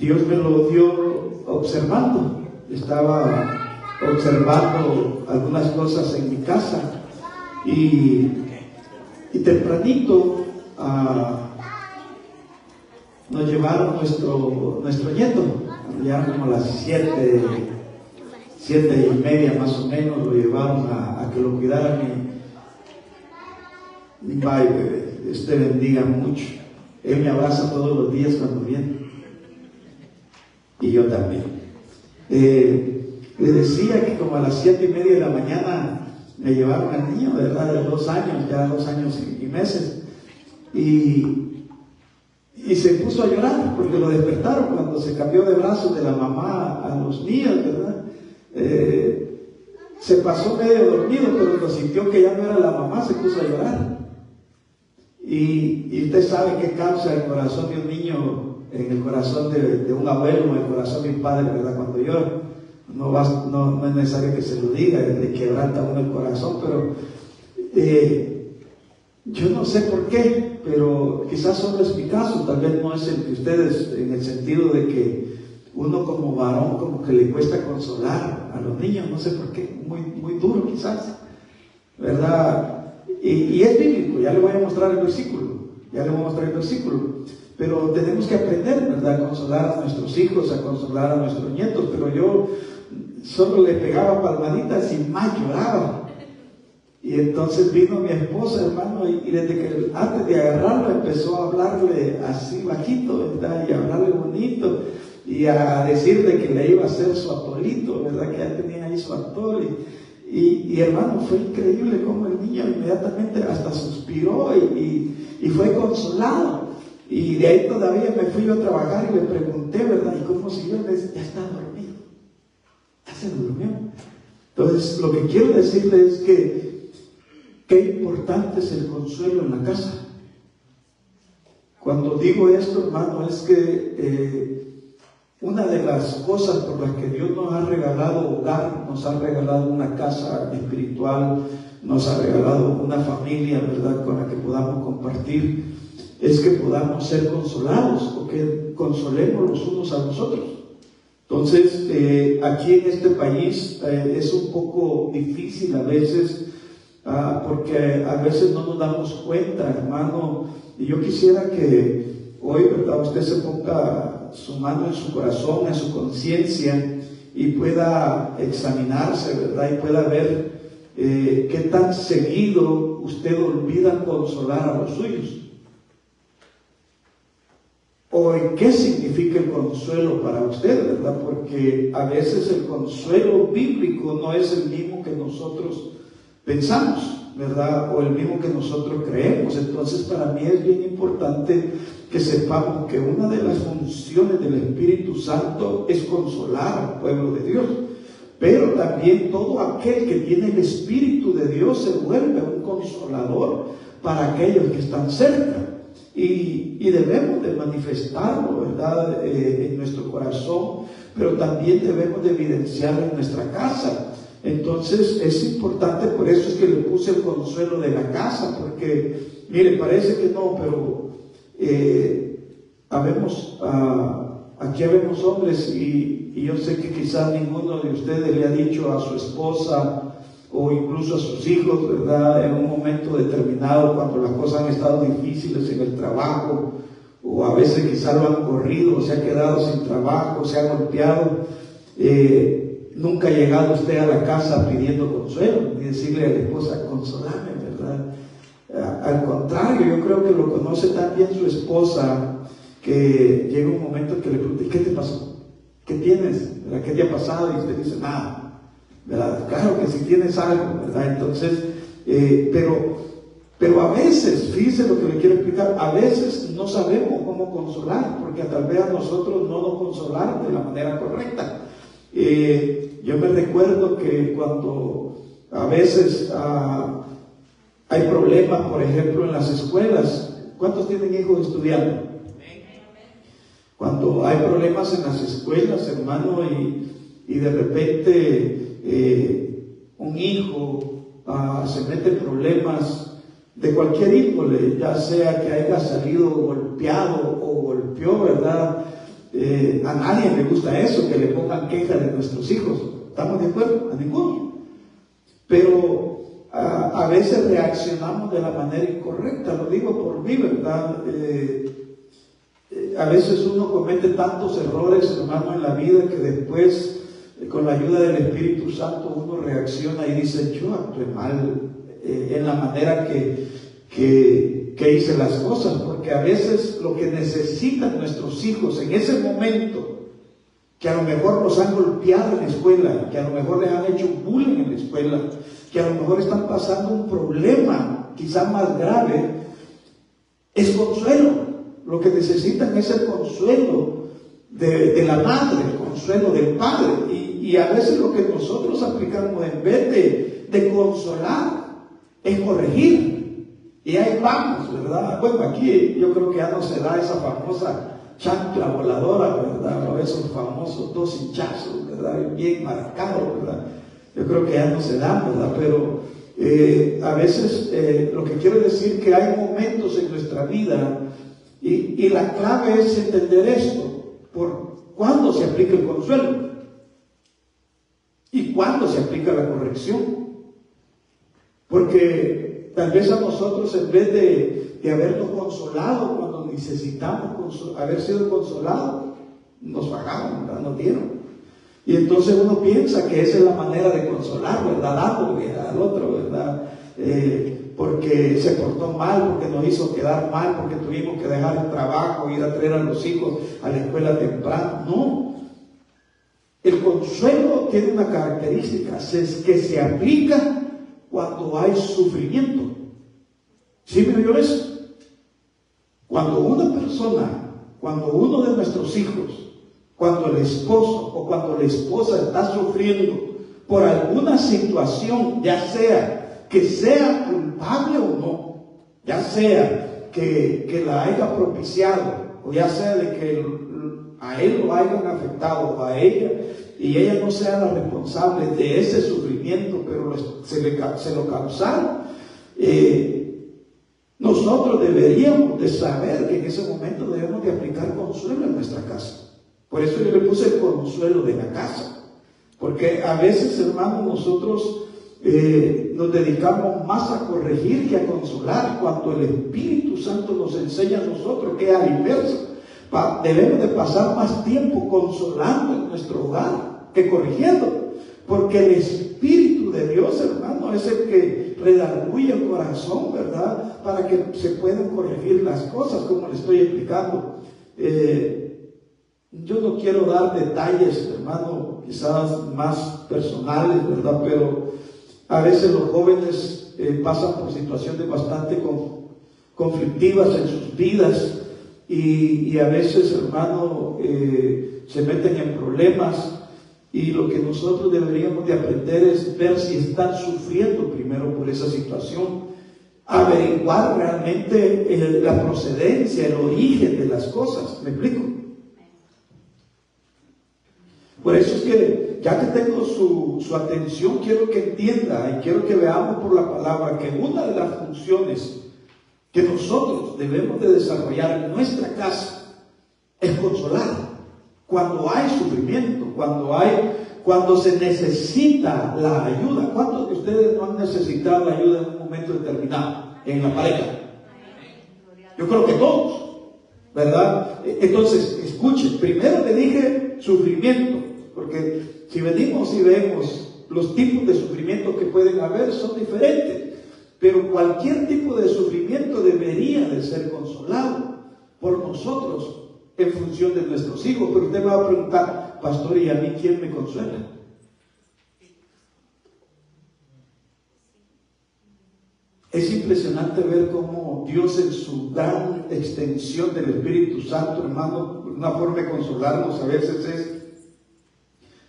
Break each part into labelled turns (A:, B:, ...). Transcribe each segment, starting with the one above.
A: Dios me lo dio observando. Estaba observando algunas cosas en mi casa y tempranito nos llevaron nuestro nieto, ya como a las 7:30 más o menos, lo llevaron a que lo cuidara mi padre. Dios te bendiga mucho. Él me abraza todos los días cuando viene, y yo también. Le decía que como a las 7:30 de la mañana me llevaron al niño, ¿verdad? De 2 años, ya 2 años y meses, y se puso a llorar porque lo despertaron cuando se cambió de brazos de la mamá a los niños, ¿verdad? Se pasó medio dormido, pero cuando sintió que ya no era la mamá, se puso a llorar. Y usted sabe qué causa el corazón de un niño en el corazón de un abuelo, en el corazón de un padre, ¿verdad? Cuando llora, no es necesario que se lo diga, le quebranta uno el corazón, pero yo no sé por qué, pero quizás solo es mi caso, tal vez no es el de ustedes, en el sentido de que uno como varón como que le cuesta consolar a los niños, no sé por qué, muy duro quizás, ¿verdad? Y es bíblico, ya le voy a mostrar el versículo, pero tenemos que aprender, ¿verdad?, a consolar a nuestros hijos, a consolar a nuestros nietos, pero yo solo le pegaba palmaditas y más lloraba. Y entonces vino mi esposa, hermano, y desde que antes de agarrarlo empezó a hablarle así bajito, ¿verdad?, y a hablarle bonito, y a decirle que le iba a hacer su atolito, ¿verdad?, que ya tenía ahí su atol. Y hermano, fue increíble cómo el niño inmediatamente hasta suspiró y fue consolado. Y de ahí todavía me fui yo a trabajar y le pregunté, ¿verdad?, ¿y cómo siguió? Me dice, ya está dormido, ya se durmió. Entonces, lo que quiero decirle es que qué importante es el consuelo en la casa. Cuando digo esto, hermano, es que una de las cosas por las que Dios nos ha regalado hogar, nos ha regalado una casa espiritual, nos ha regalado una familia, ¿verdad?, con la que podamos compartir, es que podamos ser consolados, o que consolemos los unos a los otros. Entonces, aquí en este país es un poco difícil a veces, porque a veces no nos damos cuenta, hermano, y yo quisiera que hoy, ¿verdad?, usted se ponga su mano en su corazón, en su conciencia, y pueda examinarse, ¿verdad?, y pueda ver qué tan seguido usted olvida consolar a los suyos, o en qué significa el consuelo para usted, ¿verdad? Porque a veces el consuelo bíblico no es el mismo que nosotros pensamos, ¿verdad?, o el mismo que nosotros creemos. Entonces, para mí es bien importante que sepamos que una de las funciones del Espíritu Santo es consolar al pueblo de Dios, pero también todo aquel que tiene el Espíritu de Dios se vuelve un consolador para aquellos que están cerca, y debemos de manifestarlo, ¿verdad?, en nuestro corazón, pero también debemos de evidenciarlo en nuestra casa. Entonces es importante, por eso es que le puse el consuelo de la casa, porque mire, parece que no, pero aquí habemos hombres, y yo sé que quizás ninguno de ustedes le ha dicho a su esposa o incluso a sus hijos, ¿verdad?, en un momento determinado, cuando las cosas han estado difíciles en el trabajo, o a veces quizás lo han corrido, o se ha quedado sin trabajo, se ha golpeado, nunca ha llegado usted a la casa pidiendo consuelo, ni decirle a la esposa, consolame, ¿verdad? Al contrario, yo creo que lo conoce tan bien su esposa, que llega un momento en que le pregunta, ¿qué te pasó? ¿Qué tienes? ¿Verdad? ¿Qué te ha pasado? Y usted dice, nada, ¿verdad? Claro que sí tienes algo, ¿verdad? Entonces, pero a veces, fíjese lo que le quiero explicar, a veces no sabemos cómo consolar, porque tal vez a nosotros no nos consolaron de la manera correcta. Yo me recuerdo que cuando a veces hay problemas, por ejemplo, en las escuelas. ¿Cuántos tienen hijos estudiando? Cuando hay problemas en las escuelas, hermano, y de repente un hijo se mete en problemas de cualquier índole, ya sea que haya salido golpeado o golpeó, ¿verdad?, A nadie le gusta eso, que le pongan queja de nuestros hijos. ¿Estamos de acuerdo? A ninguno. Pero a veces reaccionamos de la manera incorrecta. Lo digo por mí, ¿verdad? A veces uno comete tantos errores, hermano, en la vida que después, con la ayuda del Espíritu Santo, uno reacciona y dice: yo actué mal en la manera que hice las cosas, porque a veces lo que necesitan nuestros hijos en ese momento, que a lo mejor los han golpeado en la escuela, que a lo mejor les han hecho bullying en la escuela, que a lo mejor están pasando un problema quizá más grave, es consuelo. Lo que necesitan es el consuelo de la madre, el consuelo del padre. Y a veces lo que nosotros aplicamos, en vez de consolar, es corregir. Y ahí vamos, ¿verdad? Bueno, aquí yo creo que ya no se da esa famosa chancla voladora, ¿verdad? O esos famosos 2 hinchazos, ¿verdad? Bien marcados, ¿verdad? Yo creo que ya no se da, ¿verdad? Pero a veces lo que quiero decir que hay momentos en nuestra vida, y la clave es entender esto: por cuándo se aplica el consuelo y cuándo se aplica la corrección. Porque tal vez a nosotros, en vez de habernos consolado cuando necesitamos haber sido consolados, nos pagaron, ¿verdad? Nos dieron. Y entonces uno piensa que esa es la manera de consolar, ¿verdad? Dándole al otro, ¿verdad? Porque se portó mal, porque nos hizo quedar mal, porque tuvimos que dejar el trabajo, ir a traer a los hijos a la escuela temprano. No. El consuelo tiene una característica, es que se aplica cuando hay sufrimiento. ¿Sí me oyó eso? Cuando una persona, cuando uno de nuestros hijos, cuando el esposo o cuando la esposa está sufriendo por alguna situación, ya sea que sea culpable o no, ya sea que la haya propiciado, o ya sea de que a él lo hayan afectado, o a ella, y ella no sea la responsable de ese sufrimiento, pero se lo causaron, nosotros deberíamos de saber que en ese momento debemos de aplicar consuelo en nuestra casa. Por eso yo le puse el consuelo de la casa, porque a veces, hermanos, nosotros nos dedicamos más a corregir que a consolar, cuando el Espíritu Santo nos enseña a nosotros que es a la inversa. Debemos de pasar más tiempo consolando en nuestro hogar que corrigiendo, porque el Espíritu de Dios, hermano, es el que redarguye el corazón, ¿verdad? Para que se puedan corregir las cosas, como le estoy explicando. Yo no quiero dar detalles, hermano, quizás más personales, ¿verdad? Pero a veces los jóvenes pasan por situaciones bastante conflictivas en sus vidas, y a veces, hermano, se meten en problemas, y lo que nosotros deberíamos de aprender es ver si están sufriendo primero por esa situación, averiguar realmente la procedencia, el origen de las cosas. ¿Me explico? Por eso es que, ya que tengo su atención, quiero que entienda y quiero que veamos por la palabra que una de las funciones que nosotros debemos de desarrollar en nuestra casa es consolar. Cuando hay sufrimiento, cuando se necesita la ayuda. ¿Cuántos de ustedes no han necesitado la ayuda en un momento determinado en la pareja? Yo creo que todos, ¿verdad? Entonces, escuchen, primero le dije sufrimiento, porque si venimos y vemos los tipos de sufrimiento que pueden haber, son diferentes, pero cualquier tipo de sufrimiento debería de ser consolado por nosotros en función de nuestros hijos. Pero usted me va a preguntar: pastor, ¿y a mí quién me consuela? Es impresionante ver cómo Dios, en su gran extensión del Espíritu Santo, hermano, una forma de consolarnos a veces es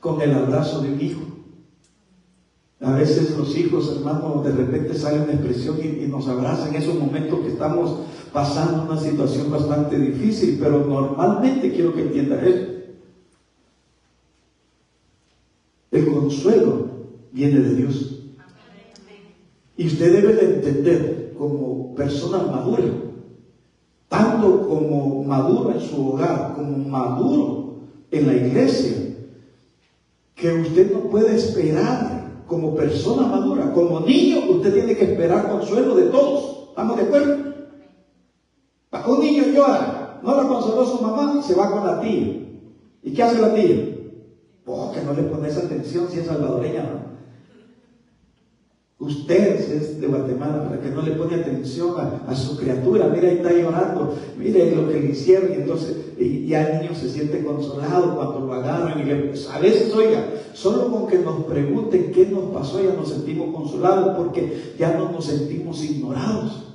A: con el abrazo de un hijo. A veces los hijos, hermano, de repente sale una expresión y nos abrazan en esos momentos que estamos pasando una situación bastante difícil, pero normalmente quiero que entienda esto: el consuelo viene de Dios. Y usted debe de entender, como persona madura, tanto como maduro en su hogar, como maduro en la iglesia, que usted no puede esperar como persona madura. Como niño, usted tiene que esperar consuelo de todos. ¿Estamos de acuerdo? Un niño llora, no la consoló su mamá, se va con la tía. ¿Y qué hace la tía? Oh, que no le pones atención si es salvadoreña, ¿no? Usted es de Guatemala, para que no le pone atención a su criatura. Mira, ahí está llorando, mire lo que le hicieron. Y entonces ya el niño se siente consolado cuando lo agarran. A veces, oiga, solo con que nos pregunten qué nos pasó, ya nos sentimos consolados, porque ya no nos sentimos ignorados.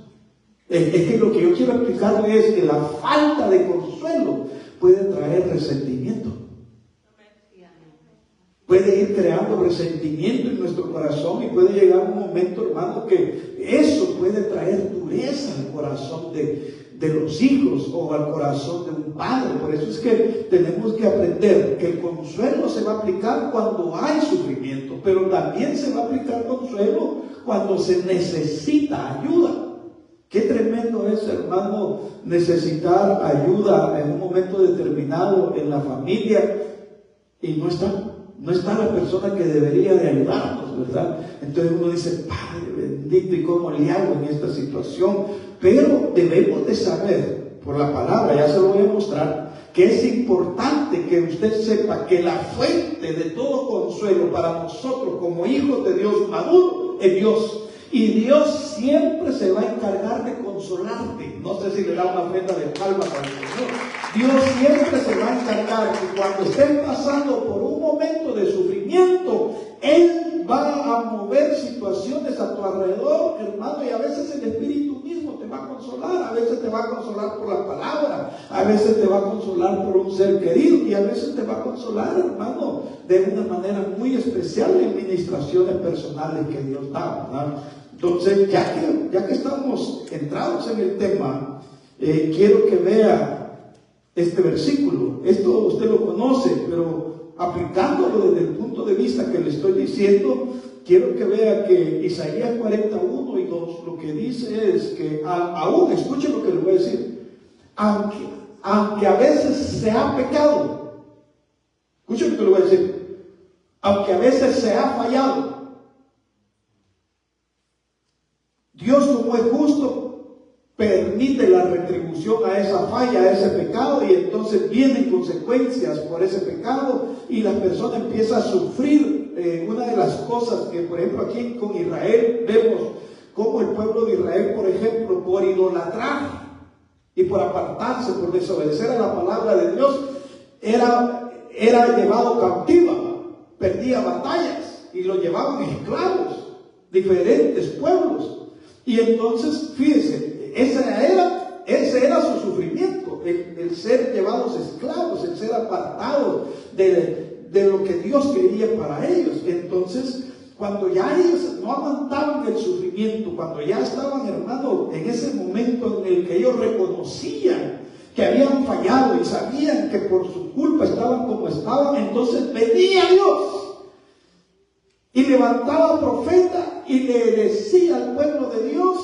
A: Es que lo que yo quiero explicarle es que la falta de consuelo puede traer resentimiento. Puede ir creando resentimiento en nuestro corazón y puede llegar un momento, hermano, que eso puede traer dureza al corazón de los hijos o al corazón de un padre. Por eso es que tenemos que aprender que el consuelo se va a aplicar cuando hay sufrimiento, pero también se va a aplicar consuelo cuando se necesita ayuda. Qué tremendo es, hermano, necesitar ayuda en un momento determinado en la familia y no está la persona que debería de ayudarnos, ¿verdad? Entonces uno dice, Padre bendito, ¿y cómo le hago en esta situación? Pero debemos de saber, por la palabra, ya se lo voy a mostrar, que es importante que usted sepa que la fuente de todo consuelo para nosotros como hijos de Dios maduro es Dios. Y Dios siempre se va a encargar de consolarte. No sé si le da una ofrenda de palmas al Señor. Dios siempre se va a encargar que cuando estén pasando por un momento de sufrimiento, Él va a mover situaciones a tu alrededor, hermano, y a veces el Espíritu mismo te va a consolar. A veces te va a consolar por la palabra, a veces te va a consolar por un ser querido, y a veces te va a consolar, hermano, de una manera muy especial en ministraciones personales que Dios da, ¿verdad? Entonces, ya que estamos entrados en el tema, quiero que vea este versículo. Esto usted lo conoce, pero aplicándolo desde el punto de vista que le estoy diciendo, quiero que vea que Isaías 41 y 2 lo que dice es que aún, escuche lo que le voy a decir, aunque a veces se ha pecado, escuche lo que le voy a decir, aunque a veces se ha fallado, Dios, como es justo, permite la retribución a esa falla, a ese pecado, y entonces vienen consecuencias por ese pecado y la persona empieza a sufrir. Una de las cosas que, por ejemplo, aquí con Israel vemos cómo el pueblo de Israel, por ejemplo, por idolatrar y por apartarse, por desobedecer a la palabra de Dios, era llevado cautivo, perdía batallas y lo llevaban esclavos, diferentes pueblos. Y entonces, fíjense, ese era su sufrimiento, el ser llevados esclavos, el ser apartados de lo que Dios quería para ellos. Entonces, cuando ya ellos no aguantaban el sufrimiento, cuando ya estaban, hermano, en ese momento en el que ellos reconocían que habían fallado y sabían que por su culpa estaban como estaban, entonces venía Dios y levantaba profeta y le decía al pueblo de Dios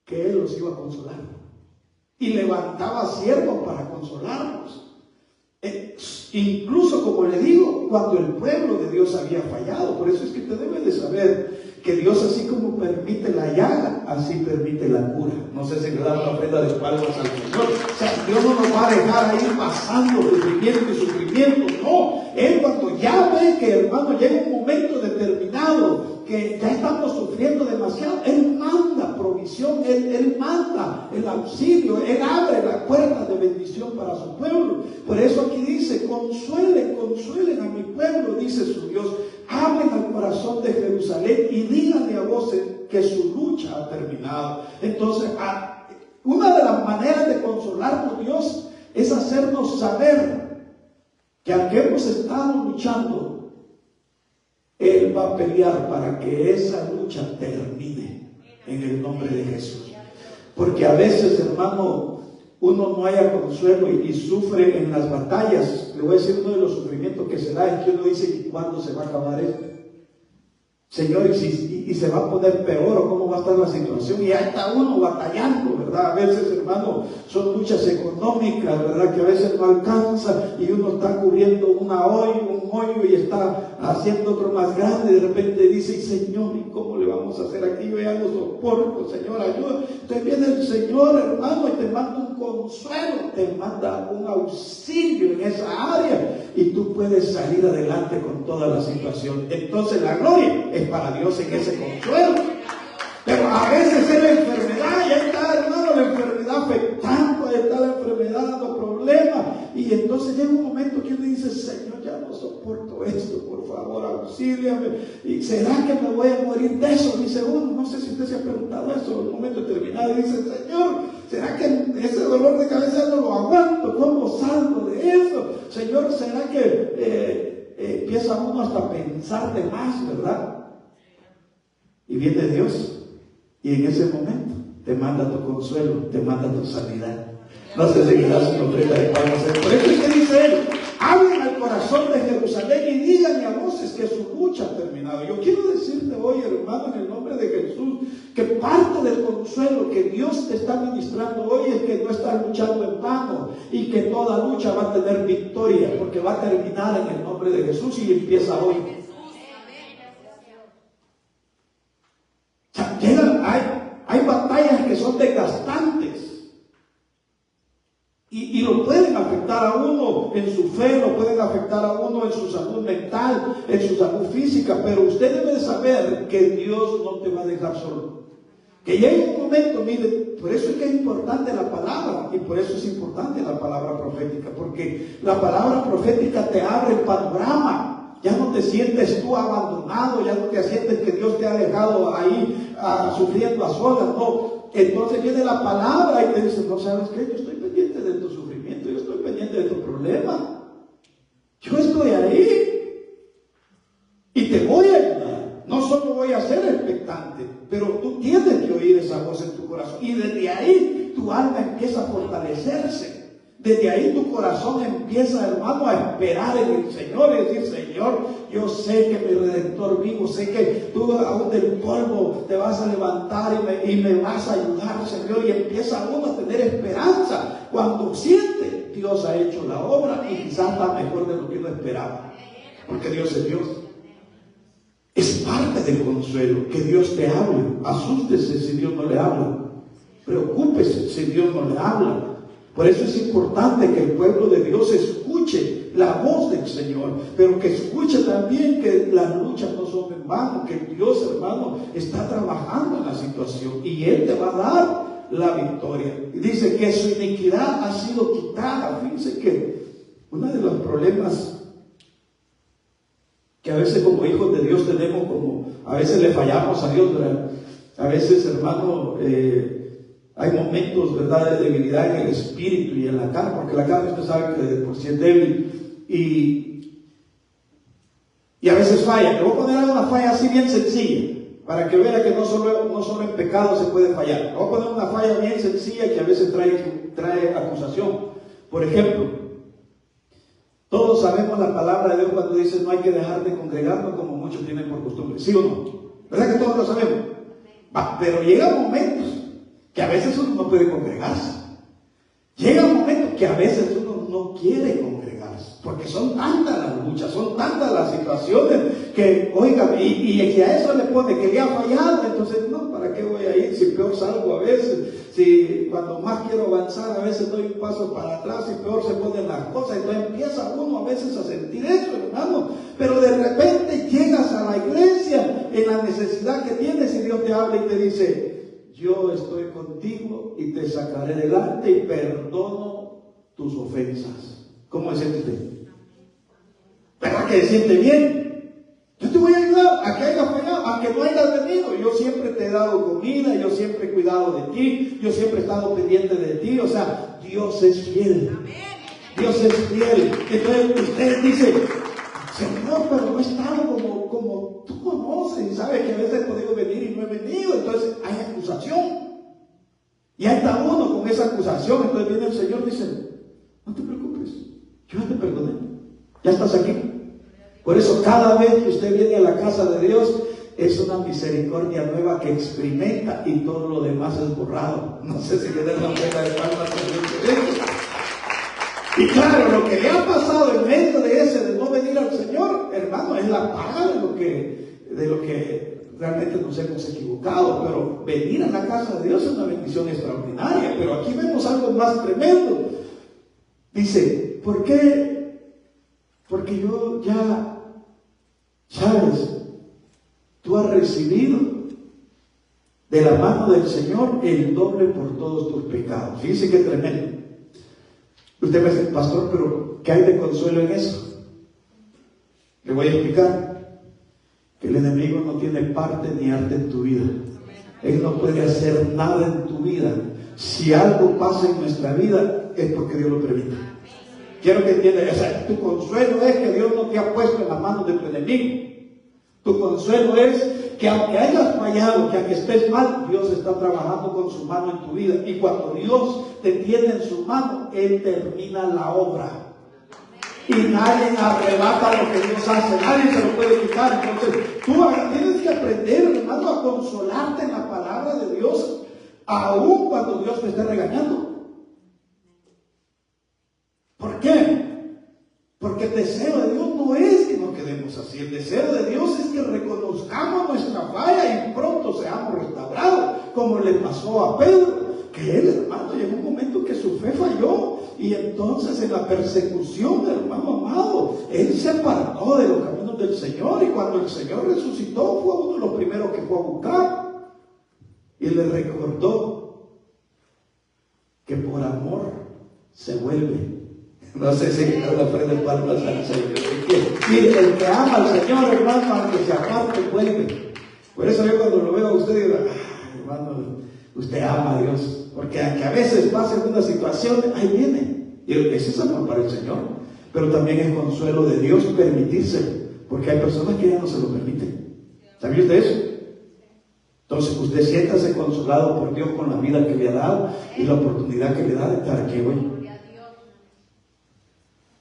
A: que Él los iba a consolar. Y levantaba siervos para consolarlos. Incluso, como le digo, cuando el pueblo de Dios había fallado. Por eso es que usted debe de saber que Dios, así como permite la llaga, así permite la cura. No sé si le da una ofrenda de palmas al Señor. O sea, Dios no nos va a dejar ahí pasando sufrimiento y sufrimiento. No, Él cuando ya ve que, hermano, llega un momento determinado que ya estamos sufriendo demasiado, Él manda provisión, Él manda el auxilio, Él abre la puerta de bendición para su pueblo. Por eso aquí dice, consuelen a mi pueblo, dice su Dios, hablen al corazón de Jerusalén y díganle a voces que su lucha ha terminado. Entonces, una de las maneras de consolarnos Dios es hacernos saber que aunque hemos estado luchando, Él va a pelear para que esa lucha termine en el nombre de Jesús. Porque a veces, hermano, uno no haya consuelo y sufre en las batallas. Le voy a decir, uno de los sufrimientos que se da es que uno dice, ¿y cuándo se va a acabar esto? Señor, y se va a poner peor, o cómo va a estar la situación, y ahí está uno batallando, ¿verdad? A veces, hermano, son luchas económicas, ¿verdad? Que a veces no alcanza, y uno está cubriendo un hoyo, y está haciendo otro más grande, y de repente dice, Señor, ¿y cómo le vamos a hacer aquí? Yo ya no soporto, Señor, ayuda. Entonces viene el Señor, hermano, y te manda un consuelo, te manda un auxilio en esa área, y tú puedes salir adelante con toda la situación. Entonces la gloria es para Dios en ese consuelo. Pero a veces es la enfermedad, y ahí está, hermano, la enfermedad afectando, ahí está la enfermedad dando problemas, y entonces llega un momento que uno dice, Señor, ya no soporto esto, por favor, auxíliame, y ¿será que me voy a morir de eso? Dice uno, no sé si usted se ha preguntado eso en un momento determinado, y dice, Señor, ¿será que ese dolor de cabeza no lo aguanto? ¿Cómo salgo de eso? Señor, ¿será que empieza uno hasta a pensar de más, verdad? Y viene Dios, y en ese momento te manda tu consuelo, te manda tu sanidad. No se seguirá su ofrenda de palmas. Por eso es que dice él, hablen al corazón de Jerusalén y díganle a voces que su lucha ha terminado. Yo quiero decirte hoy, hermano, en el nombre de Jesús, que parte del consuelo que Dios te está ministrando hoy es que no estás luchando en vano, y que toda lucha va a tener victoria, porque va a terminar en el nombre de Jesús y empieza hoy. Hay batallas que son desgastantes y lo pueden afectar a uno en su fe, lo pueden afectar a uno en su salud mental, en su salud física, pero usted debe saber que Dios no te va a dejar solo. Que llegue un momento, mire, por eso es que es importante la palabra, y por eso es importante la palabra profética, porque la palabra profética te abre el panorama. Ya no te sientes tú abandonado, ya no te sientes que Dios te ha dejado ahí sufriendo a solas, no. Entonces viene la palabra y te dice, no, ¿sabes qué? Yo estoy pendiente de tu sufrimiento, yo estoy pendiente de tu problema. Yo estoy ahí y te voy a ayudar. No solo voy a ser expectante, pero tú tienes que oír esa voz en tu corazón. Y desde ahí tu alma empieza a fortalecerse. Desde ahí tu corazón empieza, hermano, a esperar en el Señor y decir, Señor, yo sé que mi Redentor vivo, sé que tú aún del polvo te vas a levantar y me vas a ayudar, Señor. Y empieza uno a tener esperanza cuando siente Dios ha hecho la obra, y quizás está mejor de lo que uno esperaba, porque Dios es Dios. Es parte del consuelo que Dios te hable. Asústese si Dios no le habla, preocúpese si Dios no le habla. Por eso es importante que el pueblo de Dios escuche la voz del Señor, pero que escuche también que las luchas no son en vano, que Dios, hermano, está trabajando en la situación y Él te va a dar la victoria. Y dice que su iniquidad ha sido quitada. Fíjense que uno de los problemas que a veces como hijos de Dios tenemos, como a veces le fallamos a Dios, ¿verdad? A veces, hermano, hay momentos, ¿verdad?, de debilidad en el espíritu y en la carne, porque la carne usted sabe que de por sí es débil, y a veces falla. Le voy a poner una falla así bien sencilla, para que vea que no solo en pecado se puede fallar. Le voy a poner una falla bien sencilla que a veces trae acusación. Por ejemplo, todos sabemos la palabra de Dios cuando dice no hay que dejar de congregarnos como muchos tienen por costumbre, ¿sí o no? ¿Verdad que todos lo sabemos? Pero llegan momentos que a veces uno no puede congregarse. Llega un momento que a veces uno no quiere congregarse, porque son tantas las luchas, son tantas las situaciones que, oigan, y que a eso le pone que le ha fallado, entonces, no, ¿para qué voy a ir? Si peor salgo a veces, si cuando más quiero avanzar, a veces doy un paso para atrás y peor se ponen las cosas. Entonces empieza uno a veces a sentir eso, hermano, pero de repente llegas a la iglesia en la necesidad que tienes y Dios te habla y te dice, yo estoy contigo y te sacaré delante y perdono tus ofensas. ¿Cómo se siente usted? ¿Verdad que se siente bien? Yo te voy a ayudar a que hayas fallado, a que no hayas venido. Yo siempre te he dado comida, yo siempre he cuidado de ti, yo siempre he estado pendiente de ti. O sea, Dios es fiel. Dios es fiel. Entonces usted dice, Señor, pero no he estado como tú conoces, y sabes que a veces he podido venir y no he venido. Entonces hay acusación. Y ahí está uno con esa acusación. Entonces viene el Señor y dice, no te preocupes, yo ya te perdoné, ya estás aquí. Por eso cada vez que usted viene a la casa de Dios, es una misericordia nueva que experimenta y todo lo demás es borrado. No sé si le den la pena de palmas a Dios por eso. Y claro, lo que le ha pasado en medio de ese de no venir al Señor, hermano, es la paga de lo que realmente nos hemos equivocado. Pero venir a la casa de Dios es una bendición extraordinaria. Pero aquí vemos algo más tremendo. Dice, ¿por qué? Porque yo ya, ¿sabes? Tú has recibido de la mano del Señor el doble por todos tus pecados. Fíjense qué tremendo. Usted me dice, pastor, pero ¿qué hay de consuelo en eso? Le voy a explicar que el enemigo no tiene parte ni arte en tu vida. Él no puede hacer nada en tu vida. Si algo pasa en nuestra vida, es porque Dios lo permite. Quiero que entiendas, o sea, tu consuelo es que Dios no te ha puesto en las manos de tu enemigo. Tu consuelo es que aunque hayas fallado, que aunque estés mal, Dios está trabajando con su mano en tu vida. Y cuando Dios te tiene en su mano, Él termina la obra. Y nadie arrebata lo que Dios hace, nadie se lo puede quitar. Entonces, tú tienes que aprender, hermano, a consolarte en la palabra de Dios, aun cuando Dios te esté regañando. ¿Por qué? Porque el deseo de Dios no es que nos quedemos así. El deseo de Dios es que reconozcamos nuestra falla y pronto seamos restaurados, como le pasó a Pedro, que él, hermano, llegó un momento que su fe falló, y entonces en la persecución, hermano amado, él se apartó de los caminos del Señor, y cuando el Señor resucitó, fue uno de los primeros que fue a buscar, y le recordó que por amor se vuelve. No sé si le ofrece palmas al Señor. Mire, el que ama al Señor, hermano, aunque se aparte, vuelve. Por eso yo cuando lo veo a usted digo, hermano, usted ama a Dios. Porque aunque a veces pase una situación, ahí viene. Y ese es amor para el Señor. Pero también es consuelo de Dios permitirse. Porque hay personas que ya no se lo permiten. ¿Sabía usted eso? Entonces usted siéntase consolado por Dios con la vida que le ha dado y la oportunidad que le da de estar aquí hoy.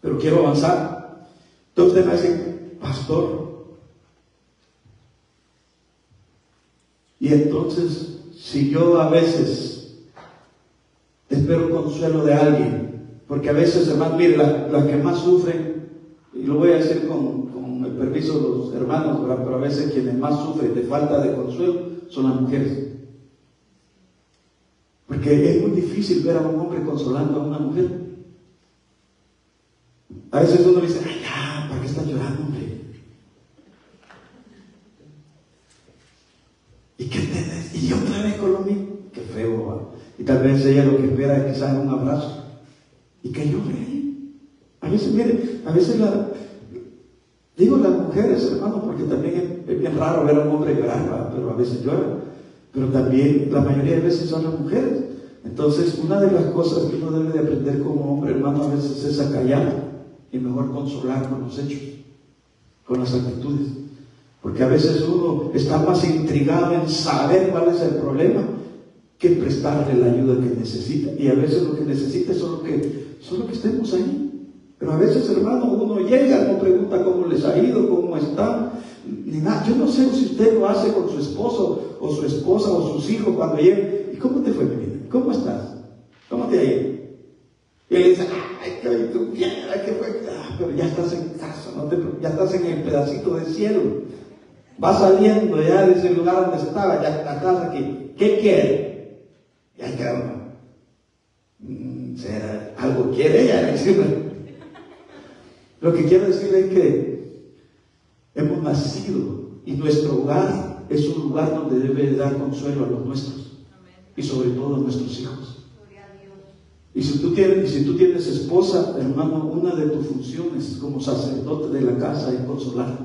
A: Pero quiero avanzar. Entonces usted me dice, pastor, y entonces si yo a veces espero consuelo de alguien, porque a veces, hermano, mire, las que más sufren, y lo voy a decir con el permiso de los hermanos, ¿verdad? Pero a veces quienes más sufren de falta de consuelo son las mujeres. Porque es muy difícil ver a un hombre consolando a una mujer. A veces uno dice, ay, ya, ¿para qué estás llorando, hombre? ¿Y qué tenés? Y otra vez con lo mismo. Qué feo, ¿va? Y tal vez ella lo que espera es que salga un abrazo. Y que llore. A veces, mire, a veces digo las mujeres, hermano, porque también es bien raro ver a un hombre llorar, ¿va? Pero a veces llora. Pero también la mayoría de veces son las mujeres. Entonces, una de las cosas que uno debe de aprender como hombre, hermano, a veces es a callar. Y mejor consolar con los hechos, con las actitudes. Porque a veces uno está más intrigado en saber cuál es el problema que prestarle la ayuda que necesita. Y a veces lo que necesita es solo que estemos ahí. Pero a veces, hermano, uno llega, no pregunta cómo les ha ido, cómo están, ni nada. Yo no sé si usted lo hace con su esposo, o su esposa, o sus hijos cuando lleguen. ¿Y cómo te fue, mi vida? ¿Cómo estás? ¿Cómo te ha ido? Y le dice, ay, que tú quieras, que fue, pero ya estás en casa, ya estás en el pedacito de cielo. Vas saliendo ya de ese lugar donde estaba, ya estás aquí. ¿Qué quiere? Ya queda ¿será algo quiere ella? Lo que quiero decirle es que hemos nacido y nuestro hogar es un lugar donde debe dar consuelo a los nuestros. Y sobre todo a nuestros hijos. Y si tú tienes esposa, hermano, una de tus funciones como sacerdote de la casa es consolar.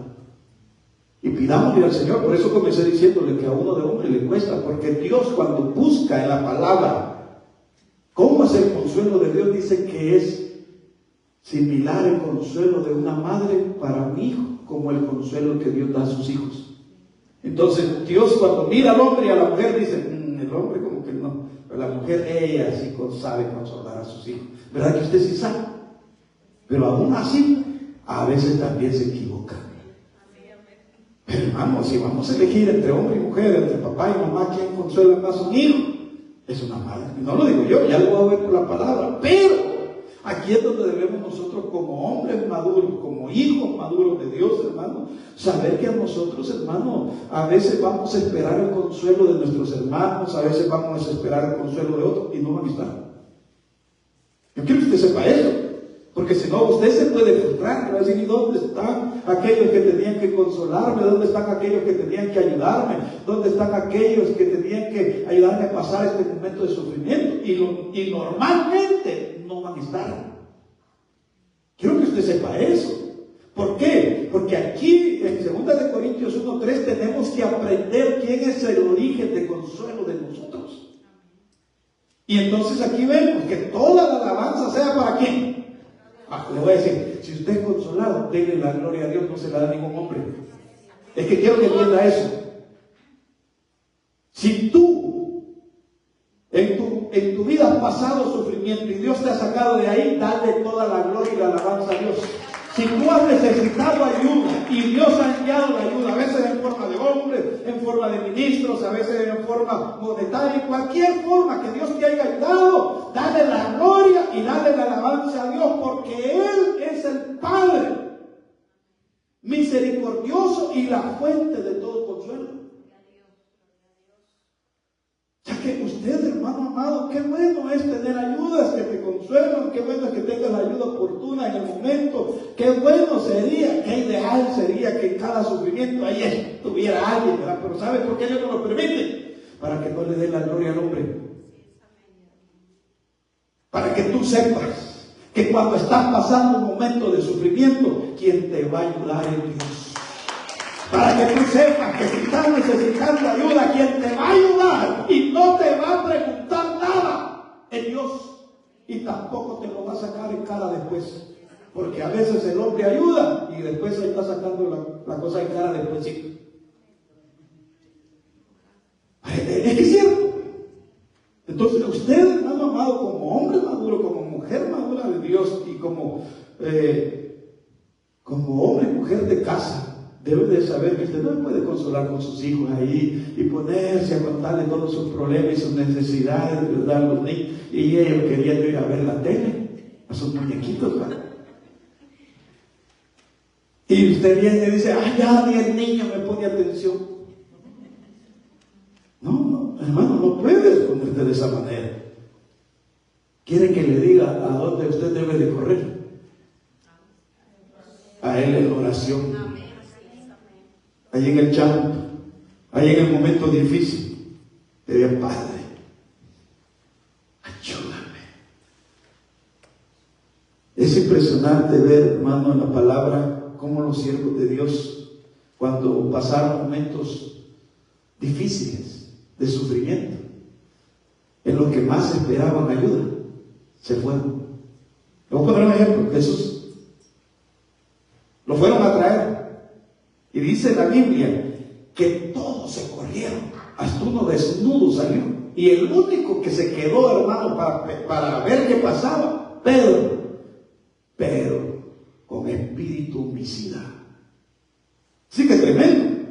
A: Y pidámosle al Señor, por eso comencé diciéndole que a uno de hombre le cuesta, porque Dios cuando busca en la palabra cómo es el consuelo de Dios, dice que es similar el consuelo de una madre para un hijo, como el consuelo que Dios da a sus hijos. Entonces Dios cuando mira al hombre y a la mujer dice, el hombre como que no, pero la mujer, ella sí sabe consolar a sus hijos. ¿Verdad que usted sí sabe? Pero aún así, a veces también se equivoca. Pero hermano, si vamos a elegir entre hombre y mujer, entre papá y mamá, ¿quién consuela más a un hijo? Es una madre. Y no lo digo yo, ya lo voy a ver por la palabra. Pero aquí es donde debemos nosotros, como hombres maduros, como hijos maduros de Dios, hermano, saber que a nosotros, hermano, a veces vamos a esperar el consuelo de nuestros hermanos, a veces vamos a esperar el consuelo de otros y no van a estar. Yo quiero que usted sepa eso. Porque si no, usted se puede frustrar, va a decir, ¿y dónde están aquellos que tenían que consolarme? ¿Dónde están aquellos que tenían que ayudarme? ¿Dónde están aquellos que tenían que ayudarme a pasar este momento de sufrimiento? Y normalmente no van a estar. Quiero que usted sepa eso. ¿Por qué? Porque aquí, en 2 Corintios 1:3, tenemos que aprender quién es el origen de consuelo de nosotros. Y entonces aquí vemos que toda la alabanza sea para quién. Le voy a decir, si usted es consolado, denle la gloria a Dios, no se la da a ningún hombre. Es que quiero que entienda eso. Si tú en tu vida has pasado sufrimiento y Dios te ha sacado de ahí, dale toda la gloria y la alabanza a Dios. Si tú has necesitado ayuda y Dios ha enviado la ayuda, a veces en forma de hombres, en forma de ministros, a veces en forma monetaria, cualquier forma que Dios te haya ayudado, dale la gloria y dale la alabanza a Dios, porque Él es el Padre misericordioso y la fuente de todo consuelo. Ya que usted, hermano amado, qué bueno es tener ayudas que te consuelan, qué bueno es que tengas la ayuda oportuna en el momento, qué bueno sería, qué ideal sería que en cada sufrimiento ahí estuviera alguien, ¿verdad? Pero ¿sabe por qué Dios no lo permite? Para que no le dé la gloria al hombre. Para que tú sepas que cuando estás pasando un momento de sufrimiento, quien te va a ayudar es Dios. Para que tú sepas que si estás necesitando ayuda, quien te va a ayudar y no te va a preguntar nada es Dios. Y tampoco te lo va a sacar en cara después. Porque a veces el hombre ayuda y después ahí está sacando la cosa en cara después. Sí. Es que es cierto. Entonces usted, hermano amado, como hombre maduro, como mujer madura de Dios y como hombre y mujer de casa, debe de saber que usted no puede consolar con sus hijos ahí y ponerse a contarle todos sus problemas y sus necesidades, ¿verdad? Los niños, y ellos querían ir a ver la tele, a sus muñequitos, ¿verdad? Y usted viene y dice, ya ni el niño me pone atención. No, hermano, no puedes ponerte de esa manera. Quiere que le diga a dónde usted debe de correr. A Él en oración. Ahí en el llanto, ahí en el momento difícil, te diga, Padre, ayúdame. Es impresionante ver, hermano, en la palabra, cómo los siervos de Dios, cuando pasaron momentos difíciles de sufrimiento, en los que más esperaban ayuda, se fueron. Le voy a poner un ejemplo. Jesús lo fueron a traer. Y dice la Biblia que todos se corrieron, hasta uno desnudo salió. Y el único que se quedó, hermano, para ver qué pasaba, Pedro, con espíritu homicida. Sí que es tremendo.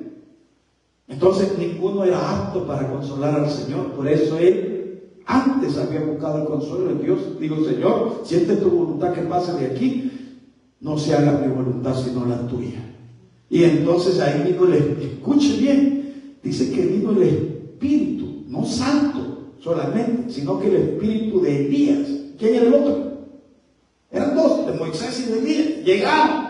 A: Entonces ninguno era apto para consolar al Señor. Por eso él antes había buscado el consuelo en Dios. Digo, Señor, si esta es tu voluntad que pase de aquí, no se haga mi voluntad sino la tuya. Y entonces ahí vino escuche bien, dice que vino el espíritu, no santo solamente, sino que el espíritu de Elías. ¿Quién era el otro? Eran dos, de Moisés y de Elías. Llegaron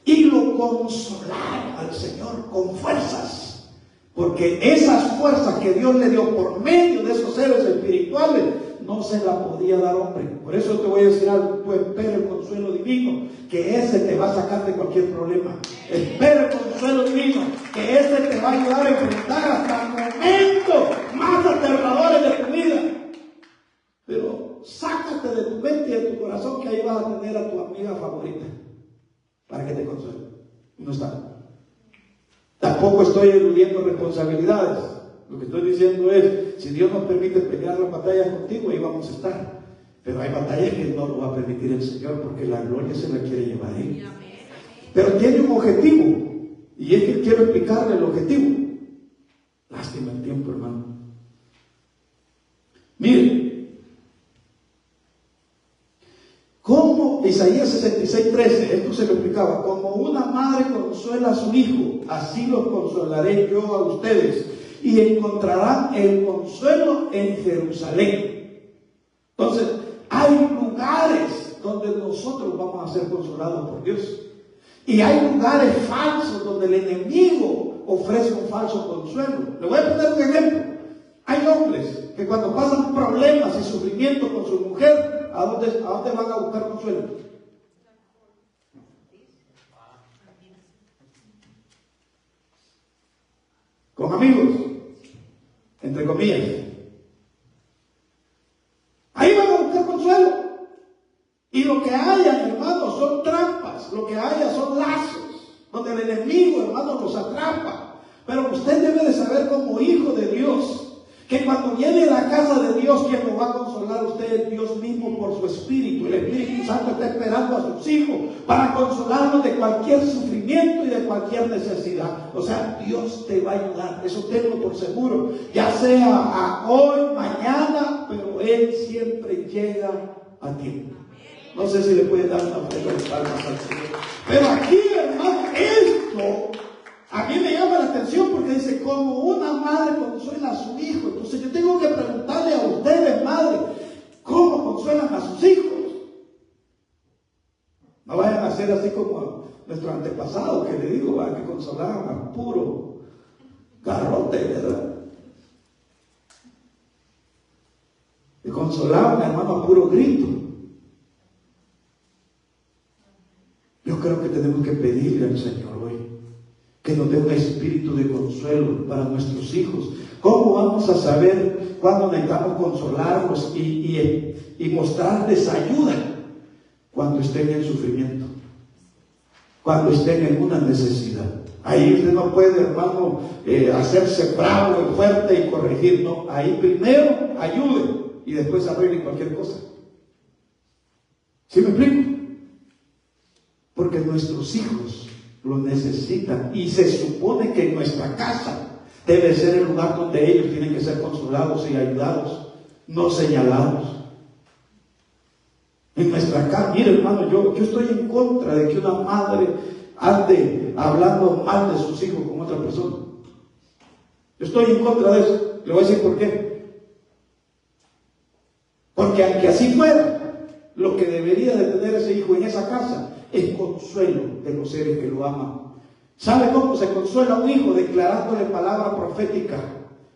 A: y lo consolaron al Señor con fuerzas, porque esas fuerzas que Dios le dio por medio de esos seres espirituales no se la podía dar hombre. Por eso te voy a decir algo: tú espera el consuelo divino, que ese te va a sacar de cualquier problema. Espera el consuelo divino, que ese te va a ayudar a enfrentar hasta momentos más aterradores de tu vida. Pero sácate de tu mente y de tu corazón que ahí vas a tener a tu amiga favorita para que te consuele. No está. Tampoco estoy eludiendo responsabilidades. Lo que estoy diciendo es, si Dios nos permite pelear las batallas contigo, ahí vamos a estar. Pero hay batallas que no lo va a permitir el Señor, porque la gloria se la quiere llevar Él. Pero tiene un objetivo. Y es que quiero explicarle el objetivo. Lástima el tiempo, hermano. Miren, como Isaías 66:13, esto se lo explicaba, como una madre consuela a su hijo, así los consolaré yo a ustedes, y encontrarán el consuelo en Jerusalén. Entonces, hay lugares donde nosotros vamos a ser consolados por Dios. Y hay lugares falsos donde el enemigo ofrece un falso consuelo. Le voy a poner un ejemplo. Hay hombres que cuando pasan problemas y sufrimiento con su mujer, ¿a dónde van a buscar consuelo? Con amigos, entre comillas. Ahí van a buscar consuelo. Y lo que haya, hermanos, son trampas. Lo que haya son lazos, donde el enemigo, hermanos, los atrapa. Pero usted debe de saber como hijo de Dios, que cuando viene a la casa de Dios, quien lo va a consolar a usted es Dios mismo por su Espíritu. El Espíritu Santo está esperando a sus hijos para consolarlos de cualquier sufrimiento y de cualquier necesidad. O sea, Dios te va a ayudar, eso tengo por seguro. Ya sea a hoy, mañana, pero Él siempre llega a tiempo. No sé si le puede dar una ofrenda de palmas al Señor. Pero aquí, hermano, esto a mí me llama la atención porque dice, como una madre consuela a su hijo. Entonces yo tengo que preguntarle a ustedes, madre, ¿cómo consuelan a sus hijos? No vayan a ser así como nuestros antepasados, que le digo, que consolaban a puro garrote, ¿verdad? Que consolaban, hermano, a puro grito. Yo creo que tenemos que pedirle al Señor hoy que nos dé un espíritu de consuelo para nuestros hijos. ¿Cómo vamos a saber cuándo necesitamos consolarlos y mostrarles ayuda? Cuando estén en sufrimiento, cuando estén en una necesidad. Ahí usted no puede, hermano, hacerse bravo y fuerte y corregir. No, ahí primero ayude y después arregle cualquier cosa. ¿Sí me explico? Porque nuestros hijos lo necesitan y se supone que nuestra casa debe ser el lugar donde ellos tienen que ser consolados y ayudados, no señalados. En nuestra casa, mire, hermano, yo estoy en contra de que una madre ande hablando mal de sus hijos con otra persona. Yo estoy en contra de eso. Le voy a decir por qué. Porque aunque así fuera, lo que debería de tener ese hijo en esa casa es consuelo de los seres que lo aman. ¿Sabe cómo se consuela a un hijo? Declarándole palabra profética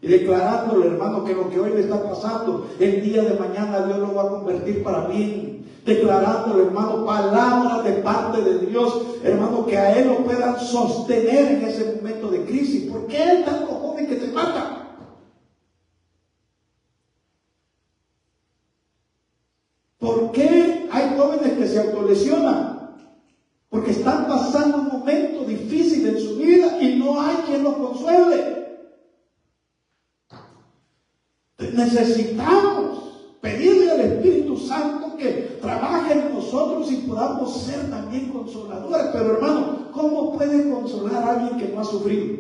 A: y declarándole, hermano, que lo que hoy le está pasando, el día de mañana Dios lo va a convertir para bien. Declarándole, hermano, palabras de parte de Dios, hermano, que a él lo puedan sostener en ese momento de crisis. ¿Por qué él tanto joven que se mata? ¿Por qué hay jóvenes que se autolesionan? Porque están pasando un momento difícil en su vida y no hay quien los consuele. Necesitamos pedirle al Espíritu Santo que trabaje en nosotros y podamos ser también consoladores. Pero hermano, ¿cómo puede consolar a alguien que no ha sufrido?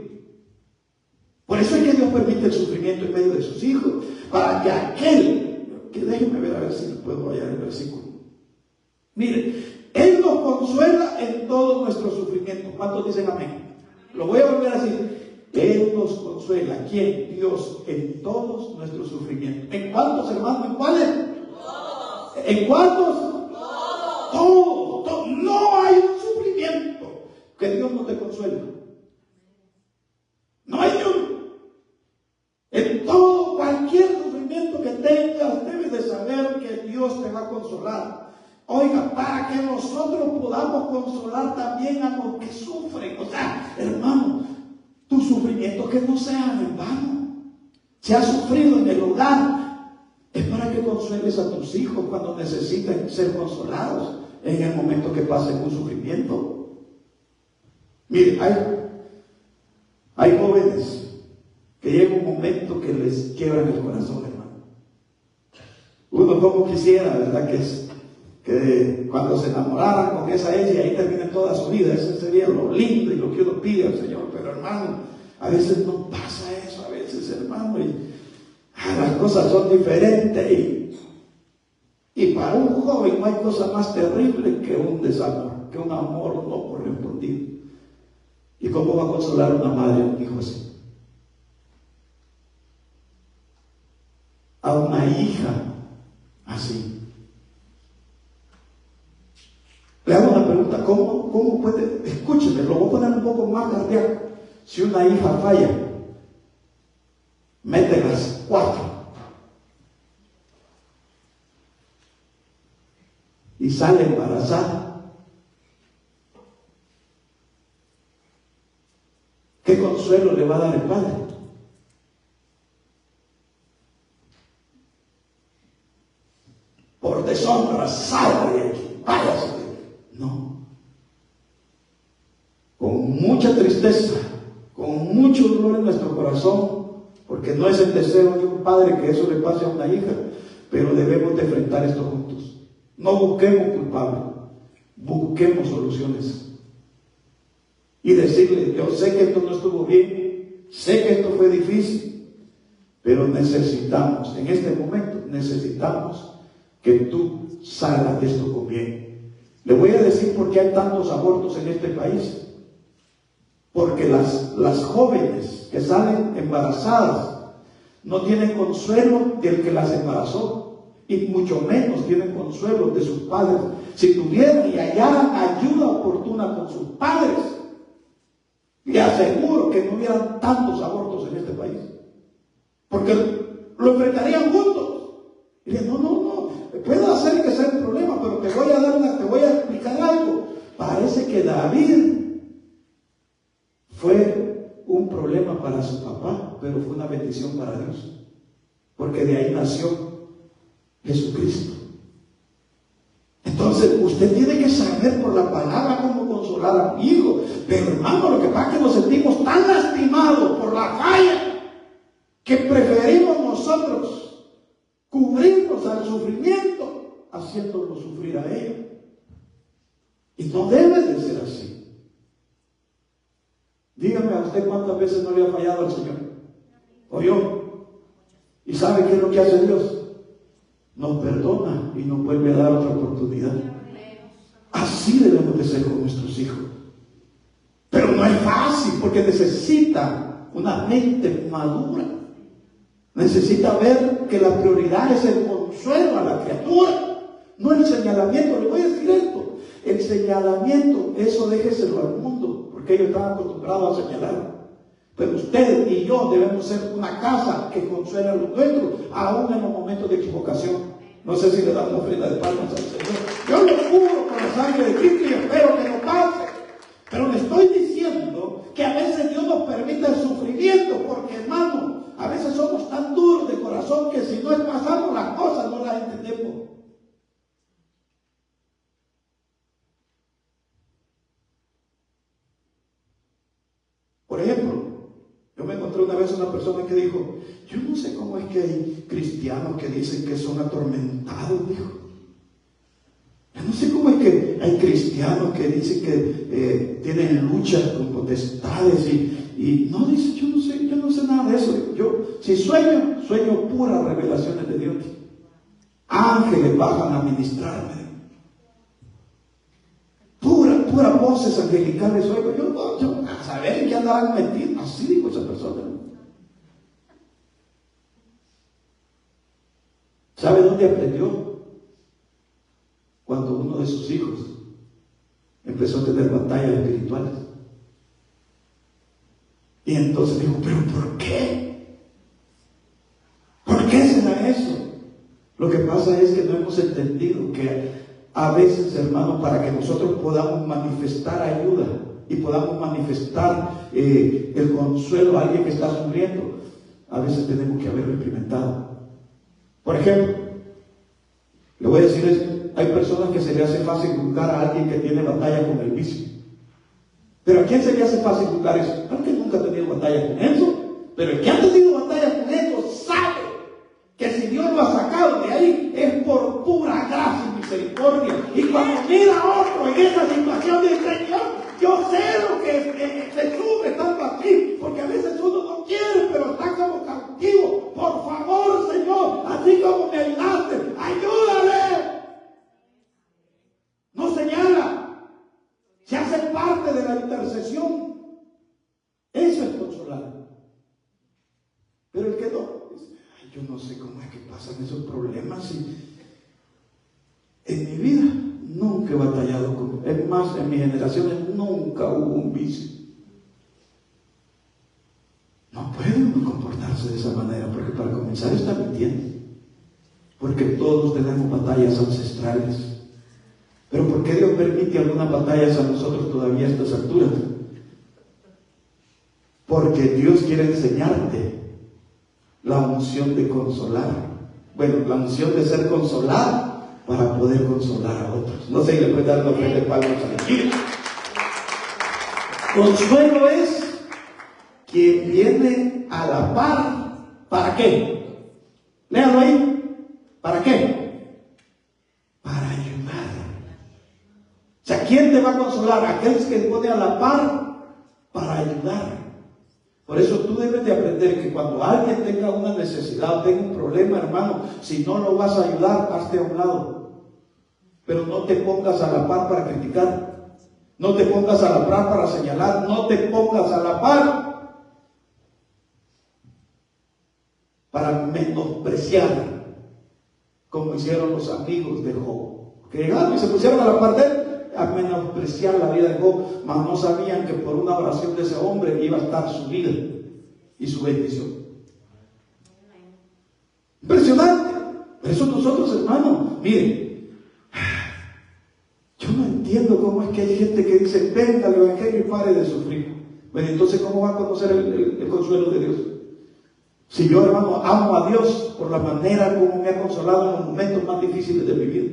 A: Por eso es que Dios permite el sufrimiento en medio de sus hijos, para que aquel, que déjenme ver a ver si puedo hallar el versículo. Mire, Él nos consuela en todo nuestro sufrimiento. ¿Cuántos dicen amén? Lo voy a volver a decir. Él nos consuela. ¿Quién? Dios, en todos nuestros sufrimientos. ¿En cuántos, hermanos? ¿En cuáles? Todos. ¿En cuántos? Todos. Todos. No hay un sufrimiento que Dios no te consuele. No hay uno. En todo, cualquier sufrimiento que tengas, debes de saber que Dios te va a consolar. Oiga, para que nosotros podamos consolar también a los que sufren. O sea, hermano, tus sufrimientos que no sean en vano. Si has sufrido en el hogar, es para que consueles a tus hijos cuando necesiten ser consolados en el momento que pasen un sufrimiento. Mire, hay jóvenes que llega un momento que les quiebran el corazón, hermano. Uno como quisiera, ¿verdad? Que cuando se enamoraran con esa ella y ahí termine toda su vida. Eso sería lo lindo y lo que uno pide al Señor. Pero hermano, a veces no pasa eso, a veces, hermano, y las cosas son diferentes. Y para un joven no hay cosa más terrible que un desamor, que un amor no correspondido. ¿Y cómo va a consolar una madre a un hijo así? A una hija así. Le hago una pregunta, ¿cómo puede? Escúcheme, lo voy a poner un poco más cardíaco. Si una hija falla, mete las 4 y sale embarazada. ¿Qué consuelo le va a dar el padre? Por deshonra, salga de aquí, váyase. No. Con mucha tristeza, con mucho dolor en nuestro corazón, porque no es el deseo de un padre que eso le pase a una hija, pero debemos de enfrentar esto juntos. No busquemos culpables, busquemos soluciones. Y decirle, yo sé que esto no estuvo bien, sé que esto fue difícil, pero necesitamos, en este momento, necesitamos que tú salgas de esto con bien. Le voy a decir por qué hay tantos abortos en este país. Porque las jóvenes que salen embarazadas no tienen consuelo del que las embarazó, y mucho menos tienen consuelo de sus padres. Si tuvieran y hallaran ayuda oportuna con sus padres, le aseguro que no hubieran tantos abortos en este país, porque lo enfrentarían juntos. Y le dirían, no, puedo hacer que sea un problema, pero te voy a explicar algo. Parece que David fue un problema para su papá, pero fue una bendición para Dios, porque de ahí nació Jesucristo. Entonces usted tiene que saber por la palabra cómo consolar a un hijo. Pero hermano, lo que pasa es que nos sentimos tan lastimados por la falla que preferimos nosotros cubrirnos al sufrimiento haciéndolo sufrir a ellos. Y no debe de ser así. Dígame a usted cuántas veces no le ha fallado al Señor, o yo. ¿Y sabe qué es lo que hace Dios? Nos perdona y nos vuelve a dar otra oportunidad. Así debemos de ser con nuestros hijos. Pero no es fácil, porque necesita una mente madura. Necesita ver que la prioridad es el consuelo a la criatura, no el señalamiento. Le voy a decir esto: el señalamiento, eso déjeselo al mundo, porque ellos están acostumbrados a señalar. Pero usted y yo debemos ser una casa que consuela a los nuestros, aún en los momentos de equivocación. No sé si le dan una ofrenda de palmas al Señor. Yo lo juro con la sangre de Cristo y espero que no pase. Pero le estoy diciendo que a veces Dios nos permite el sufrimiento, porque hermano, a veces somos tan duros de corazón que si no pasamos las cosas no las entendemos. Por ejemplo, yo me encontré una vez una persona que dijo, yo no sé cómo es que hay cristianos que dicen que son atormentados, dijo. Yo no sé cómo es que hay cristianos que dicen que tienen luchas con potestades y no, dice, yo no sé nada de eso. Yo, si sueño puras revelaciones de Dios. Ángeles bajan a ministrarme. Puras voces angelicales oigo. Yo a saber en qué andaban metidos. Así dijo esa persona. ¿Sabe dónde aprendió? Cuando uno de sus hijos empezó a tener batallas espirituales. Y entonces dijo, ¿pero por qué? ¿Por qué será eso? Lo que pasa es que no hemos entendido que a veces, hermano, para que nosotros podamos manifestar ayuda y podamos manifestar el consuelo a alguien que está sufriendo, a veces tenemos que haberlo experimentado. Por ejemplo, le voy a decir esto: hay personas que se le hace fácil juzgar a alguien que tiene batalla con el vicio. ¿Pero a quién se le hace fácil juzgar eso? Al que nunca ha tenido batalla con eso. Pero el que ha tenido batalla con eso sabe que si Dios lo ha sacado de ahí es por pura gracia y misericordia. Y cuando mira a otro en esa situación, dice: Señor, yo sé lo que se sufre estando aquí, porque a veces uno no quiere, pero está como cautivo. Por favor, Señor, así como me ayudaste, ayúdale. No señala, se hace parte de la intercesión. Eso es consolar. Pero el que no, dice: ay, yo no sé cómo es que pasan esos problemas. Y en mi vida nunca he batallado con, es más, en mis generaciones nunca hubo un vicio. No puede uno comportarse de esa manera, porque para comenzar está mintiendo. Porque todos tenemos batallas ancestrales. Pero ¿por qué Dios permite algunas batallas a nosotros todavía a estas alturas? Porque Dios quiere enseñarte la unción de consolar. Bueno, la unción de ser consolado para poder consolar a otros. No sé si le puede dar una ofrenda de palmas a aquí. Consuelo es quien viene a la par. ¿Para qué? Léalo ahí. ¿Para qué? Para ayudar. O sea, ¿quién te va a consolar? Aquel que te pone a la par para ayudar. Por eso tú debes de aprender que cuando alguien tenga una necesidad o tenga un problema, hermano, si no lo vas a ayudar, hazte a un lado. Pero no te pongas a la par para criticar. No te pongas a la par para señalar. No te pongas a la par para menospreciar, como hicieron los amigos de Job, que llegaron y se pusieron a la par de él a menospreciar la vida de Job, mas no sabían que por una oración de ese hombre iba a estar su vida y su bendición. Impresionante. Por eso nosotros, hermanos, miren, yo no entiendo cómo es que hay gente que dice: venga al evangelio y pare de sufrir. Bueno, entonces ¿cómo va a conocer el consuelo de Dios? Si yo, hermano, amo a Dios por la manera como me ha consolado en los momentos más difíciles de mi vida,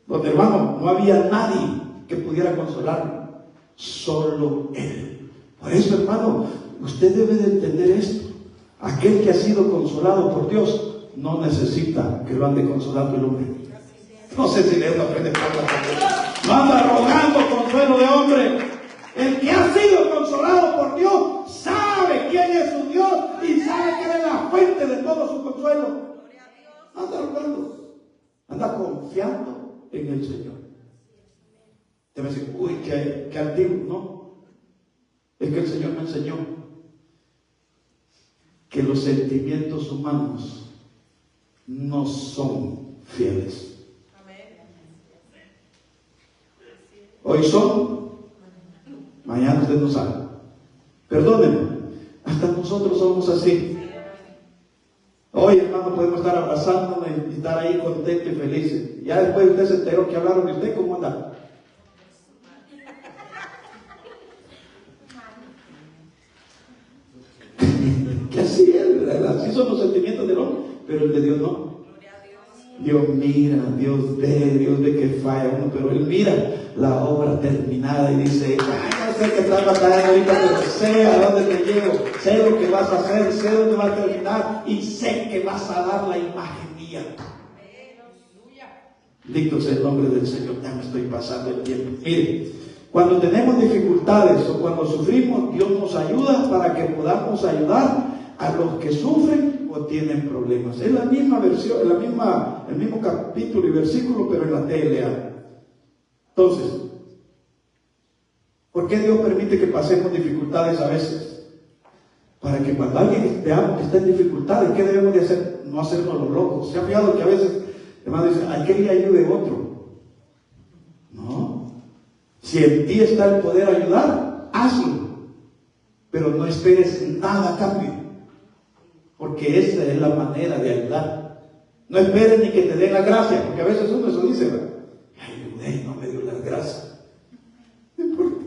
A: donde, hermano, no había nadie que pudiera consolarme, solo Él. Por eso, hermano, usted debe de entender esto: aquel que ha sido consolado por Dios no necesita que lo ande consolando el hombre. No sé si le aprende por no anda rogando consuelo de hombre. El que ha sido consolado por Dios sabe quién es su Dios y sabe que Él es la fuente de todo su consuelo. Anda rogando, anda confiando en el Señor. Te va a decir: uy, qué antiguo. No, es que el Señor me enseñó que los sentimientos humanos no son fieles. Hoy son, mañana usted no sabe. Perdónenme, hasta nosotros somos así. Hoy, hermano, podemos estar abrazándonos y estar ahí contentos y felices. Ya después usted se enteró que hablaron de usted, ¿cómo anda? Que así es, ¿verdad? Así son los sentimientos del hombre, pero el de Dios no. Dios mira, Dios ve que falla uno, pero Él mira la obra terminada y dice: ay, no sé qué estás batallando ahorita, pero sé a dónde te llevo, sé lo que vas a hacer, sé dónde vas a terminar y sé que vas a dar la imagen mía. Bendito sea el nombre del Señor. Ya me estoy pasando el tiempo. Mire, cuando tenemos dificultades o cuando sufrimos, Dios nos ayuda para que podamos ayudar a los que sufren o tienen problemas. Es la misma versión, el mismo capítulo y versículo, pero en la TLA. Entonces, ¿por qué Dios permite que pasemos dificultades a veces? Para que cuando alguien veamos que está en dificultades, ¿qué debemos de hacer? No hacernos los locos. ¿Se ha fijado que a veces, hermano, dicen: hay que le ayude a otro? No. Si en ti está el poder ayudar, hazlo. Pero no esperes nada a cambio. Porque esa es la manera de ayudar. No esperes ni que te den la gracia, porque a veces uno eso dice: ayudé y no me dio las gracias. No importa.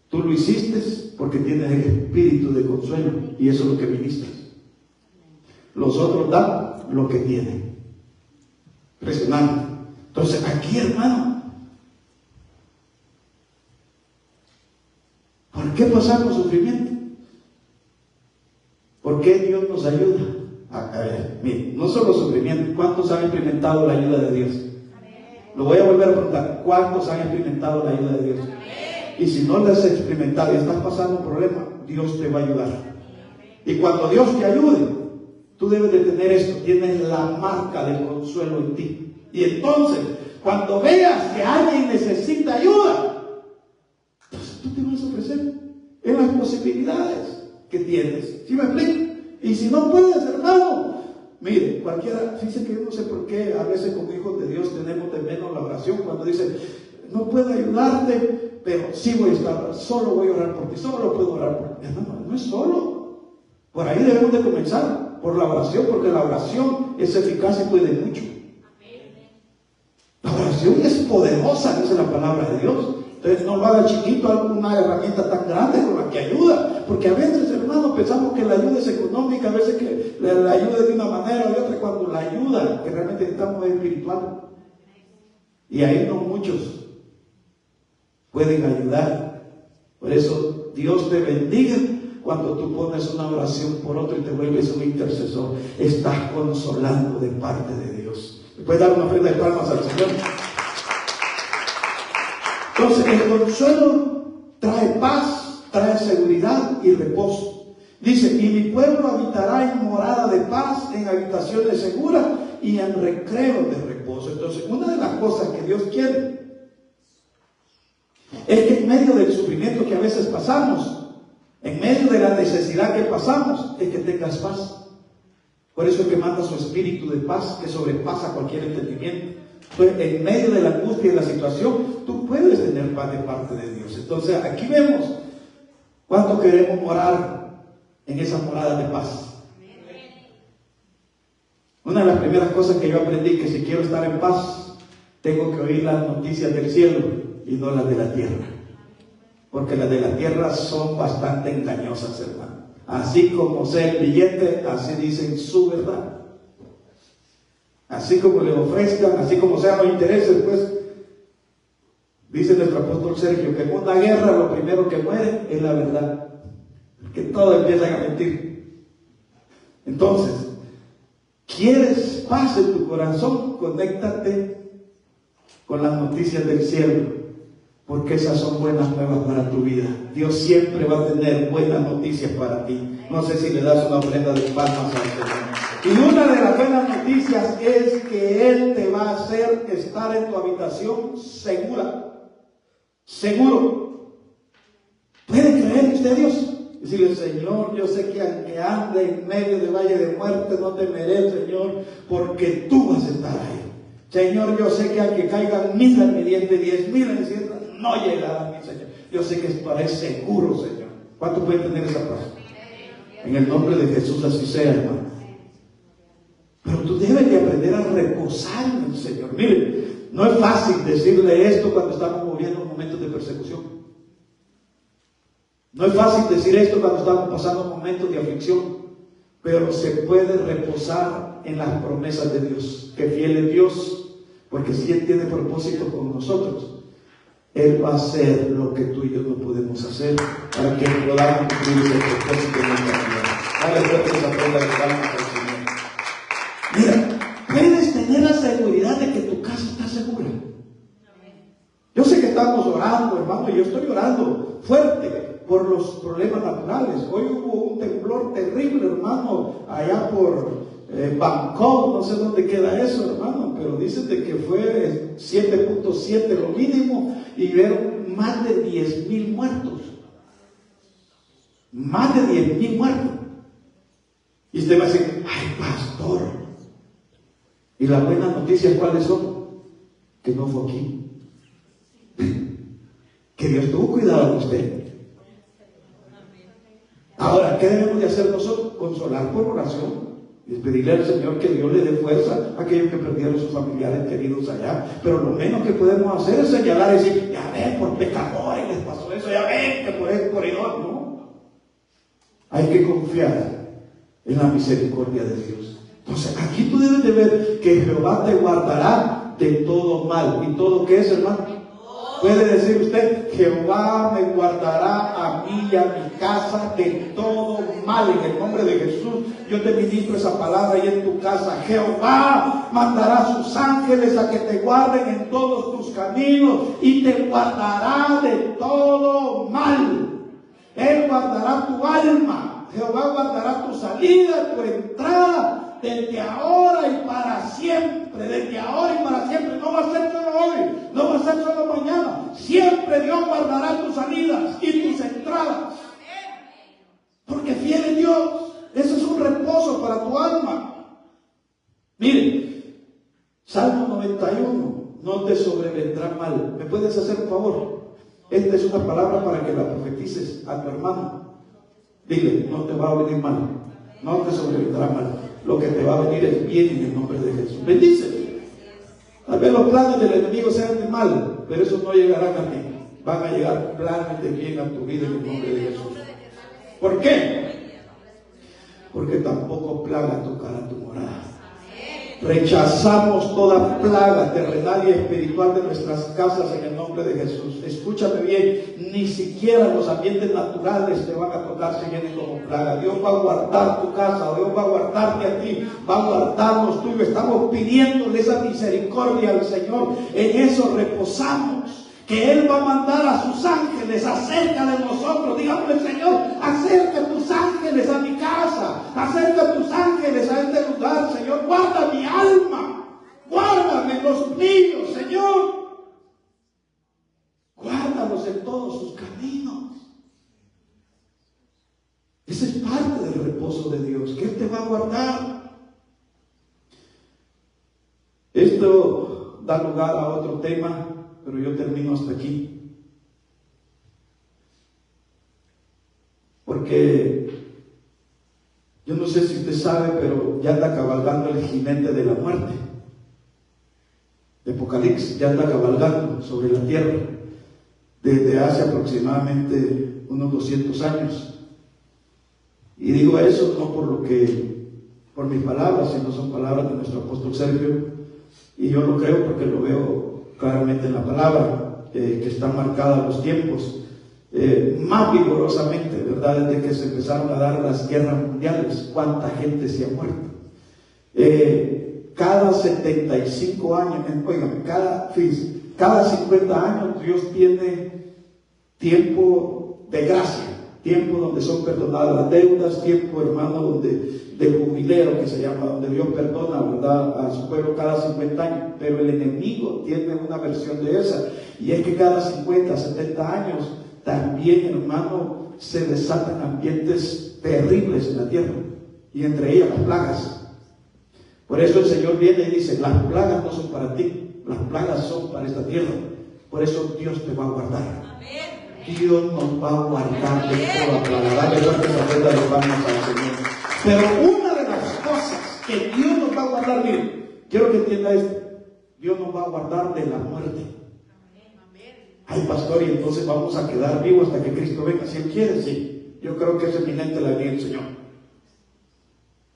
A: Tú lo hiciste porque tienes el espíritu de consuelo y eso es lo que ministras. Los otros dan lo que tienen. Impresionante. Entonces aquí, hermano, ¿por qué pasamos sufrimiento? ¿Por qué Dios nos ayuda? A ver, mire, no solo sufrimiento. ¿Cuántos han experimentado la ayuda de Dios? Lo voy a volver a preguntar. ¿Cuántos han experimentado la ayuda de Dios? Y si no la has experimentado y estás pasando un problema, Dios te va a ayudar. Y cuando Dios te ayude, tú debes de tener esto. Tienes la marca del consuelo en ti. Y entonces, cuando veas que alguien necesita ayuda, pues tú te vas a ofrecer en las posibilidades que tienes. ¿Sí me explico? Y si no puedes, hermano, mire, cualquiera, fíjese que yo no sé por qué a veces como hijos de Dios tenemos de menos la oración cuando dicen, no puedo ayudarte, pero sí voy a estar, solo voy a orar por ti, solo puedo orar por ti. Hermano, no es solo. Por ahí debemos de comenzar, por la oración, porque la oración es eficaz y puede mucho. La oración es poderosa, dice la palabra de Dios. Entonces no lo haga chiquito, alguna herramienta tan grande con la que ayuda, porque a veces, hermano, pensamos que la ayuda es económica, a veces que la ayuda es de una manera o de otra, cuando la ayuda que realmente necesitamos es espiritual. Y ahí no muchos pueden ayudar. Por eso Dios te bendiga cuando tú pones una oración por otro y te vuelves un intercesor. Estás consolando de parte de Dios. ¿Puedes dar una ofrenda de palmas al Señor? Entonces el consuelo trae paz, trae seguridad y reposo. Dice, y mi pueblo habitará en morada de paz, en habitaciones seguras y en recreo de reposo. Entonces una de las cosas que Dios quiere es que en medio del sufrimiento que a veces pasamos, en medio de la necesidad que pasamos, es que tengas paz. Por eso es que manda su espíritu de paz que sobrepasa cualquier entendimiento. Entonces, en medio de la angustia y de la situación, tú puedes tener paz de parte de Dios. Entonces, aquí vemos cuánto queremos morar en esa morada de paz. Una de las primeras cosas que yo aprendí, que si quiero estar en paz, tengo que oír las noticias del cielo y no las de la tierra. Porque las de la tierra son bastante engañosas, hermano. Así como sea el billete, así dicen su verdad. Así como le ofrezcan, así como sean los intereses, pues, dice nuestro apóstol Sergio, que en una guerra lo primero que muere es la verdad. Que todos empiezan a mentir. Entonces, ¿quieres paz en tu corazón? Conéctate con las noticias del cielo, porque esas son buenas nuevas para tu vida. Dios siempre va a tener buenas noticias para ti. No sé si le das una ofrenda de palmas al Señor. Y una de las buenas noticias es que Él te va a hacer estar en tu habitación segura. Seguro. ¿Puede creer usted a Dios? Decirle, Señor, yo sé que aunque ande en medio de valle de muerte, no temeré, Señor, porque tú vas a estar ahí. Señor, yo sé que aunque caigan 1000 al mediante, 10,000 en cielo, no llegará a mí, Señor. Yo sé que estaré seguro, Señor. ¿Cuánto pueden tener esa paz? En el nombre de Jesús así sea, hermano. Pero tú debes de aprender a reposar en el Señor. Mire, no es fácil decirle esto cuando estamos viviendo momentos de persecución. No es fácil decir esto cuando estamos pasando momentos de aflicción. Pero se puede reposar en las promesas de Dios. Que fiel es Dios, porque si Él tiene propósito con nosotros, Él va a hacer lo que tú y yo no podemos hacer para que podamos cumplir ese propósito en nuestra vida. Dale fuerte esa ofrenda de palmas al Señor. Mira, puedes tener la seguridad de que tu casa está segura. Yo sé que estamos orando, hermano, y yo estoy orando fuerte por los problemas naturales. Hoy hubo un temblor terrible, hermano, allá por Bangkok, no sé dónde queda eso, hermano, pero dicen de que fue 7.7 lo mínimo y vieron más de 10,000 muertos. Más de 10,000 muertos. Y usted va a decir, ay, pastor. ¿Y las buenas noticias cuáles son? Que no fue aquí. Que Dios tuvo cuidado de usted. Ahora, ¿qué debemos de hacer nosotros? Consolar por oración. Y pedirle al Señor que Dios le dé fuerza a aquellos que perdieron sus familiares queridos allá. Pero lo menos que podemos hacer es señalar y decir, ya ven, por pecadores les pasó eso, ya ven que por el corredor. No. Hay que confiar en la misericordia de Dios. Entonces, aquí tú debes de ver que Jehová te guardará de todo mal. ¿Y todo qué es, hermano? Puede decir usted: Jehová me guardará a mí y a mi casa de todo mal. En el nombre de Jesús, yo te ministro esa palabra ahí en tu casa. Jehová mandará a sus ángeles a que te guarden en todos tus caminos y te guardará de todo mal. Él guardará tu alma. Jehová guardará tu salida, tu entrada, desde ahora y para siempre. Desde ahora y para siempre. No va a ser solo hoy, no va a ser solo mañana. Siempre Dios guardará tus salidas y tus entradas. Porque fiel es Dios. Eso es un reposo para tu alma. Mire, Salmo 91. No te sobrevendrá mal. ¿Me puedes hacer un favor? Esta es una palabra para que la profetices a tu hermano. Dile: no te va a venir mal, no te sobrevendrá mal. Lo que te va a venir es bien en el nombre de Jesús. Bendice. Tal vez los planes del enemigo sean de mal, pero esos no llegarán a ti. Van a llegar planes de bien a tu vida en el nombre de Jesús. ¿Por qué? Porque tampoco plaga tocará tu morada. Rechazamos toda plaga terrenal y espiritual de nuestras casas en el nombre de Jesús. Escúchame bien, ni siquiera los ambientes naturales te van a tocar si vienen como plaga. Dios va a guardar tu casa, Dios va a guardarte a ti, va a guardar los tuyos. Estamos pidiéndole esa misericordia al Señor. En eso reposamos, que Él va a mandar a sus ángeles acerca de nosotros. Dígame: Señor, acerca tus ángeles a mi casa, acerca tus ángeles a este lugar. Señor, guarda mi alma, guárdame los míos, Señor. Guárdalos en todos sus caminos. Esa es parte del reposo de Dios, que Él te va a guardar. Esto da lugar a otro tema, pero yo termino hasta aquí. Porque yo no sé si usted sabe, pero ya anda cabalgando el jinete de la muerte. De Apocalipsis ya anda cabalgando sobre la tierra desde hace aproximadamente unos 200 años. Y digo eso no por mis palabras, sino son palabras de nuestro apóstol Sergio. Y yo lo creo porque lo veo claramente en la palabra, que están marcados los tiempos. Más vigorosamente, ¿verdad? Desde que se empezaron a dar las guerras mundiales, cuánta gente se ha muerto. Cada 75 años, oigan, cada 50 años Dios tiene tiempo de gracia, tiempo donde son perdonadas las deudas, tiempo, hermano, de jubileo, que se llama, donde Dios perdona, ¿verdad?, a su pueblo cada 50 años. Pero el enemigo tiene una versión de esa, y es que cada 50, 70 años también, hermano, se desatan ambientes terribles en la tierra, y entre ellas las plagas. Por eso el Señor viene y dice: las plagas no son para ti, las plagas son para esta tierra. Por eso Dios te va a guardar. Dios nos va a guardar de toda plaga. Dale fuertes ofrendas de palmas al Señor. Pero una de las cosas que Dios nos va a guardar, miren, quiero que entienda esto: Dios nos va a guardar de la muerte. Ay, pastor, y entonces vamos a quedar vivos hasta que Cristo venga. Si Él quiere, sí. Yo creo que es eminente la venida del Señor.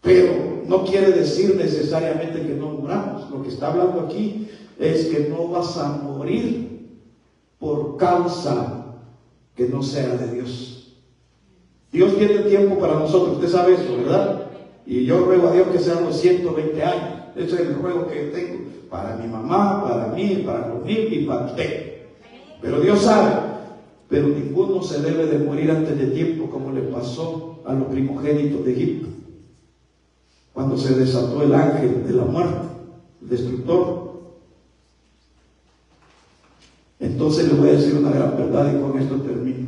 A: Pero no quiere decir necesariamente que no muramos. Lo que está hablando aquí es que no vas a morir por causa que no sea de Dios. Dios tiene tiempo para nosotros, usted sabe eso, ¿verdad? Y yo ruego a Dios que sean los 120 años. Ese es el ruego que tengo para mi mamá, para mí, para los míos y para usted. Pero Dios sabe. Pero ninguno se debe de morir antes de tiempo, como le pasó a los primogénitos de Egipto, cuando se desató el ángel de la muerte, el destructor. Entonces les voy a decir una gran verdad, y con esto termino.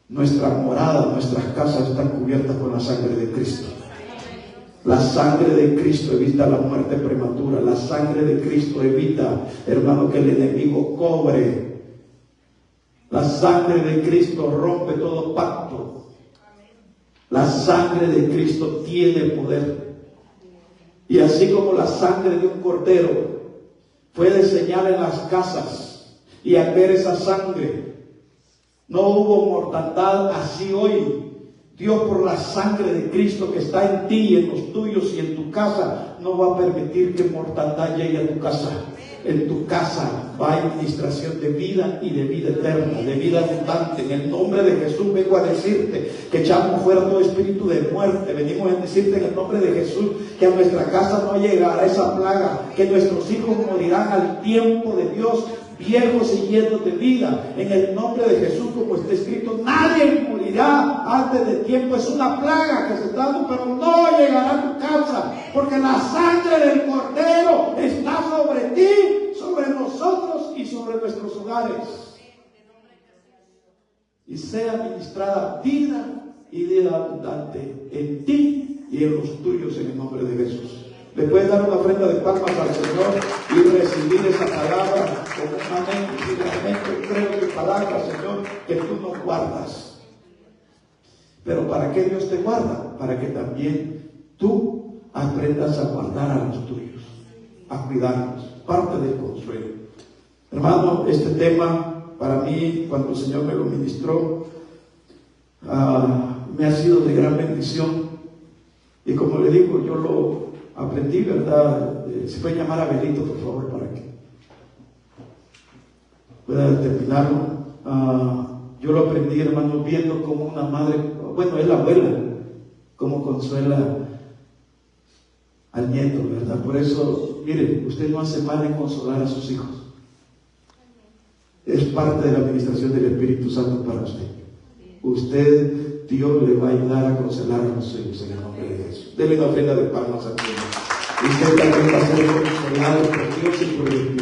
A: Nuestra morada, nuestras casas están cubiertas con la sangre de Cristo. La sangre de Cristo evita la muerte prematura. La sangre de Cristo evita, hermano, que el enemigo cobre. La sangre de Cristo rompe todo pacto. La sangre de Cristo tiene poder. Y así como la sangre de un cordero fue de señal en las casas, y al ver esa sangre no hubo mortandad, así hoy Dios, por la sangre de Cristo que está en ti y en los tuyos y en tu casa, no va a permitir que mortandad llegue a tu casa. En tu casa va administración de vida y de vida eterna, de vida abundante. En el nombre de Jesús vengo a decirte que echamos fuera todo espíritu de muerte. Venimos a decirte en el nombre de Jesús que a nuestra casa no llegará esa plaga, que nuestros hijos morirán al tiempo de Dios, viejos y llenos de vida. En el nombre de Jesús, como está escrito, nadie morirá antes de tiempo. Es una plaga que se está dando, pero no llegará a tu casa, porque la sangre del Cordero está sobre ti, sobre nosotros y sobre nuestros hogares. Y sea ministrada vida y vida abundante en ti y en los tuyos, en el nombre de Jesús. Le puedes dar una ofrenda de palmas al Señor y recibir esa palabra como un amén. Y realmente creo tu palabra, Señor, que tú no guardas. Pero ¿para qué Dios te guarda? Para que también tú aprendas a guardar a los tuyos, a cuidarlos. Parte del consuelo. Hermano, este tema para mí, cuando el Señor me lo ministró, me ha sido de gran bendición. Y como le digo, yo lo aprendí, ¿verdad? Se puede llamar a Benito, por favor, para que pueda terminarlo. Yo lo aprendí, hermano, viendo como una madre, bueno, es la abuela, como consuela al nieto, ¿verdad? Por eso, mire, usted no hace mal en consolar a sus hijos. Es parte de la administración del Espíritu Santo para usted. Usted, Dios le va a ayudar a consolar a los suyos en el nombre de Jesús. Dele una ofrenda de palmas a Dios. Usted también va a ser consolado por Dios y por el Espíritu.